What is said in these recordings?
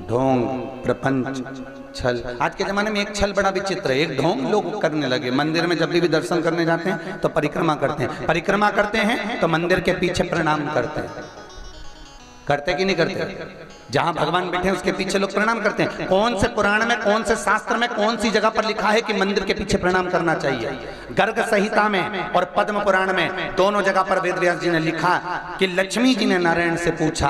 ढोंग, प्रपंच, छल। आज के जमाने में एक छल बड़ा विचित्र है, एक ढोंग लोग करने लगे। मंदिर में जब भी दर्शन करने जाते हैं तो परिक्रमा करते हैं, परिक्रमा करते हैं तो मंदिर के पीछे प्रणाम करते हैं। करते कि नहीं करते? जहां भगवान बैठे हैं उसके पीछे लोग प्रणाम करते हैं। कौन से पुराण में, कौन से शास्त्र में, कौन सी जगह पर लिखा है कि मंदिर के पीछे प्रणाम करना चाहिए? गर्ग संहिता में और पद्म पुराण में दोनों जगह पर वेदव्यास जी ने लिखा कि लक्ष्मी जी ने नारायण से पूछा,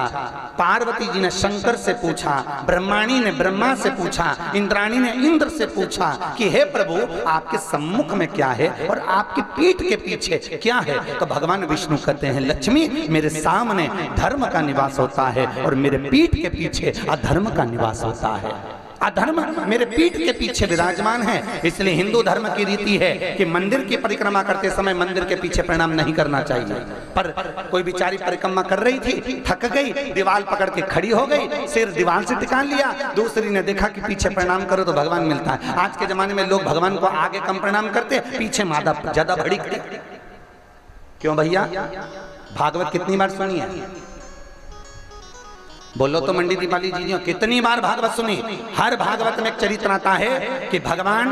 पार्वती जी ने शंकर से पूछा, ब्रह्माणी ने ब्रह्मा से पूछा, इंद्राणी ने इंद्र से पूछा कि हे प्रभु आपके सम्मुख में क्या है और आपकी पीठ के पीछे क्या है? तो भगवान विष्णु कहते हैं लक्ष्मी मेरे सामने धर्म का निवास होता है और मेरे पीठ के पीछे अधर्म का निवास होता है। अधर्म मेरे पीठ के पीछे विराजमान है। इसलिए हिंदू धर्म की रीति है कि मंदिर की परिक्रमा करते समय मंदिर के पीछे प्रणाम नहीं करना चाहिए। पर कोई बेचारी परिक्रमा कर रही थी, थक गई, दीवार पकड़ के खड़ी हो गई, सिर दीवार से टिका लिया, दूसरी ने देखा कि पीछे प्रणाम करो तो भगवान मिलता है। आज के जमाने में लोग भगवान को आगे कम प्रणाम करते, पीछे मादा ज्यादा भड़कते। क्यों भैया? भागवत कितनी बार सुनी है? बोलो तो मंडी दीपाली जी, कितनी बार भागवत सुनी? हर भागवत में एक चरित्र आता है कि भगवान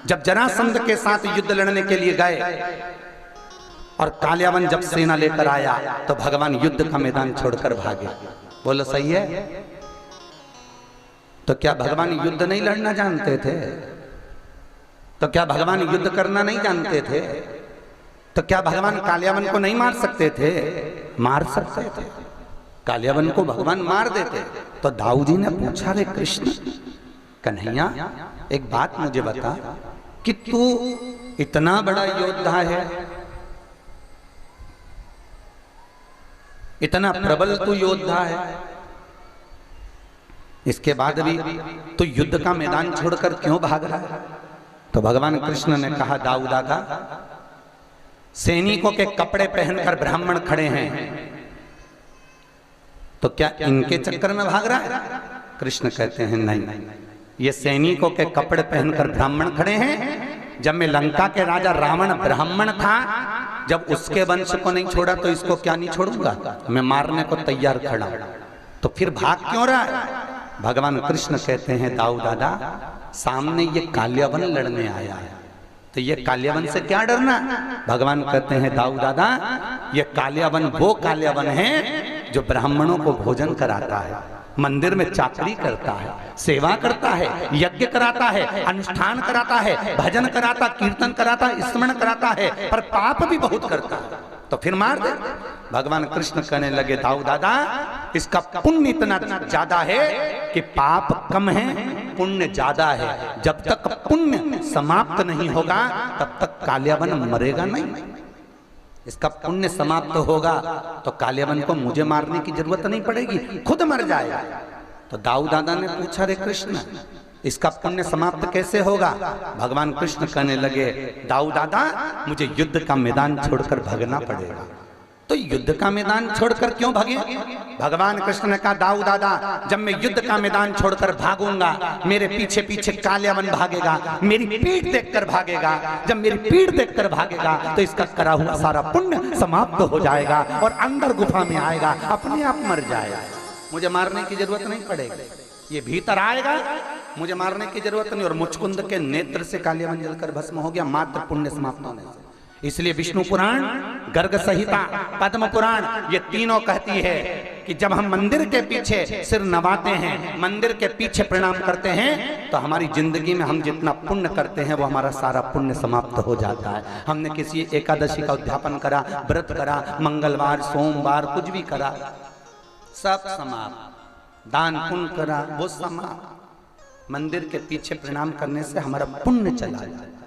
जब जरासंध के साथ युद्ध लड़ने के लिए गए और कालियावन जब सेना लेकर आया तो भगवान युद्ध का मैदान छोड़कर भागे। बोलो सही है? तो क्या भगवान युद्ध नहीं लड़ना जानते थे? तो क्या भगवान युद्ध करना नहीं जानते थे? तो क्या भगवान कालियावन को नहीं मार सकते थे? मार सकते थे। कालियावन को भगवान मार देते। तो दाऊ जी ने पूछा, रे कृष्ण कन्हैया एक बात मुझे बता कि तू इतना बड़ा योद्धा है, इतना प्रबल तू योद्धा है, इसके बाद भी तू युद्ध का मैदान छोड़कर क्यों भाग रहा है? तो भगवान कृष्ण ने कहा, दाऊ दादा सैनिकों के कपड़े पहनकर ब्राह्मण खड़े हैं, तो क्या इनके चक्कर में भाग रहा है? कृष्ण कहते हैं नहीं, ये सैनिकों के कपड़े पहनकर ब्राह्मण खड़े हैं। जब मैं लंका के राजा रावण ब्राह्मण था, जब उसके वंश को नहीं छोड़ा तो इसको क्या नहीं छोड़ूंगा? मैं मारने को तैयार खड़ा। तो फिर भाग क्यों रहा है? भगवान कृष्ण कहते हैं दाऊ दादा सामने ये कालियावन लड़ने आया है, तो ये कालियावन से क्या डरना? भगवान कहते हैं दाऊ दादा ये कालियावन वो कालियावन है जो ब्राह्मणों को भोजन कराता है, मंदिर में चाकरी करता है, सेवा करता है, यज्ञ कराता है, अनुष्ठान कराता है, भजन कराता, कीर्तन कराता, स्मरण कराता है, पर पाप भी बहुत करता है। तो फिर मार दे। भगवान कृष्ण कहने लगे दाऊ दादा इसका पुण्य इतना ज्यादा है कि पाप कम है, पुण्य ज्यादा है। जब तक पुण्य समाप्त नहीं होगा तब तक कालियावन मरेगा नहीं। इसका पुण्य समाप्त होगा तो कालियावन को मुझे मारने की जरूरत नहीं पड़ेगी, खुद मर जाएगा। तो दाऊ दादा ने पूछा, रे कृष्ण इसका पुण्य समाप्त कैसे होगा? भगवान कृष्ण कहने लगे दाऊ दादा मुझे युद्ध का मैदान छोड़कर भागना पड़ेगा। तो युद्ध का मैदान छोड़कर क्यों भागे? भगवान कृष्ण ने कहा दाऊ दादा जब मैं युद्ध का मैदान छोड़कर भागूंगा मेरे पीछे पीछे कालियावन भागेगा, मेरी पीठ देखकर भागेगा। जब मेरी पीठ देखकर भागेगा तो इसका करा हुआ सारा पुण्य समाप्त हो जाएगा और अंदर गुफा में आएगा, अपने आप मर जाएगा। मुझे मारने की जरूरत नहीं पड़ेगी, ये भीतर आएगा, मुझे मारने की जरूरत नहीं। और मुचकुंद के नेत्र से कालियावन जलकर भस्म हो गया मात्र पुण्य समाप्त होने से। इसलिए विष्णु पुराण, गर्ग संहिता, पद्म पुराण ये तीनों कहती है कि जब हम मंदिर के पीछे सिर नवाते हैं, मंदिर के पीछे प्रणाम करते हैं, तो हमारी जिंदगी में हम जितना पुण्य करते हैं वो हमारा सारा पुण्य समाप्त हो जाता है। हमने किसी एकादशी का उद्यापन करा, व्रत करा, मंगलवार, सोमवार कुछ भी करा, सब समाप्त। दान पुण्य करा वो समाप्त। मंदिर के पीछे प्रणाम करने से हमारा पुण्य चला जाए।